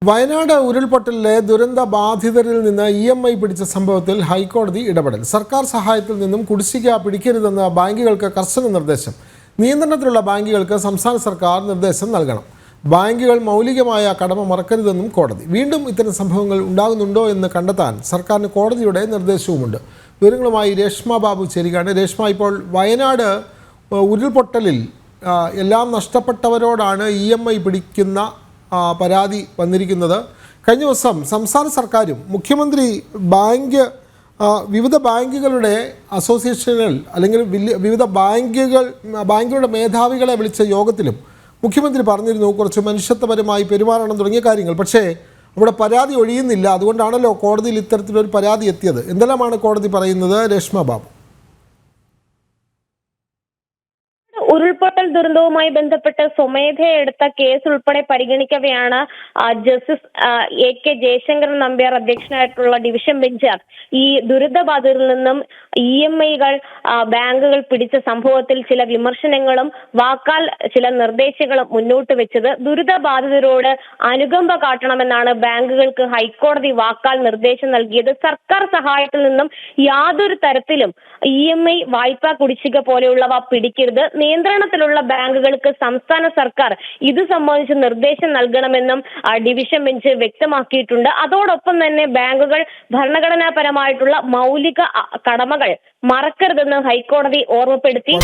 വയനാട് ഉരുൾപൊട്ടലിലെ ദുരന്ത ബാധിതരിൽ നിന്ന് EMI പിടിച്ച സംഭവത്തിൽ ഹൈക്കോടതി ഇടപെടൽ. സർക്കാർ സഹായത്തിൽ നിന്നും കുടിശ്ശിക പിടിക്കരുതെന്ന് ബാങ്കുകൾക്ക് കർശന നിർദ്ദേശം. നിയന്ത്രണത്തിലുള്ള ബാങ്കുകൾക്ക് സംസ്ഥാന സർക്കാർ നിർദ്ദേശം നൽകണം. ബാങ്കുകൾ മൗലികമായ കടമ മറക്കരുതെന്നും കോടതി. വീണ്ടും ഇത്തരം സംഭവങ്ങൾ ഉണ്ടാകുന്നുണ്ടോ എന്ന് കണ്ടെത്താൻ സർക്കാരിന് കോടതിയുടെ നിർദ്ദേശവുമുണ്ട്. വിവരങ്ങളുമായി രേഷ്മ ബാബു ചേരുകയാണ്. രേഷ്മ, ഇപ്പോൾ വയനാട് ഉരുൾപൊട്ടലിൽ എല്ലാം നഷ്ടപ്പെട്ടവരോടാണ് EMI പിടിക്കുന്ന പരാതി വന്നിരിക്കുന്നത്. കഴിഞ്ഞ ദിവസം സംസ്ഥാന സർക്കാരും മുഖ്യമന്ത്രി വിവിധ ബാങ്കുകളുടെ അസോസിയേഷനുകൾ അല്ലെങ്കിൽ വിവിധ ബാങ്കുകളുടെ മേധാവികളെ വിളിച്ച യോഗത്തിലും മുഖ്യമന്ത്രി പറഞ്ഞിരുന്നു കുറച്ച് മനുഷ്യത്വപരമായി പെരുമാറണം തുടങ്ങിയ കാര്യങ്ങൾ. പക്ഷേ അവിടെ പരാതി ഒഴിയുന്നില്ല. അതുകൊണ്ടാണല്ലോ കോടതിയിൽ ഇത്തരത്തിലൊരു പരാതി എത്തിയത്. എന്തെല്ലാമാണ് കോടതി പറയുന്നത്? രേഷ്മ ബാബു. ഉരുൾപൊട്ടൽ ദുരന്തവുമായി ബന്ധപ്പെട്ട് സ്വമേധയാ എടുത്ത കേസ് ഉൾപ്പെടെ പരിഗണിക്കവെയാണ് ജസ്റ്റിസ് AK ജയശങ്കരൻ നമ്പ്യാർ അധ്യക്ഷനായിട്ടുള്ള ഡിവിഷൻ ബെഞ്ച് ഈ ദുരിതബാധിതരിൽ നിന്നും EMI-കൾ ബാങ്കുകൾ പിടിച്ച സംഭവത്തിൽ ചില വിമർശനങ്ങളും വാക്കാൽ ചില നിർദ്ദേശങ്ങളും മുന്നോട്ട് വെച്ചത്. ദുരിതബാധിതരോട് അനുകമ്പ കാട്ടണമെന്നാണ് ബാങ്കുകൾക്ക് ഹൈക്കോടതി വാക്കാൽ നിർദ്ദേശം നൽകിയത്. സർക്കാർ സഹായത്തിൽ നിന്നും യാതൊരു തരത്തിലും EMI വായ്പാ കുടിശ്ശിക പോലെയുള്ളവ പിടിക്കരുത്. നിയന്ത്രണത്തിലുള്ള ബാങ്കുകൾക്ക് സംസ്ഥാന സർക്കാർ ഇത് സംബന്ധിച്ച് നിർദ്ദേശം നൽകണമെന്നും ഡിവിഷൻ ബെഞ്ച് വ്യക്തമാക്കിയിട്ടുണ്ട്. അതോടൊപ്പം തന്നെ ബാങ്കുകൾ ഭരണഘടനാപരമായിട്ടുള്ള മൗലിക കടമകൾ മറക്കരുതെന്ന് ഹൈക്കോടതി ഓർമ്മപ്പെടുത്തി.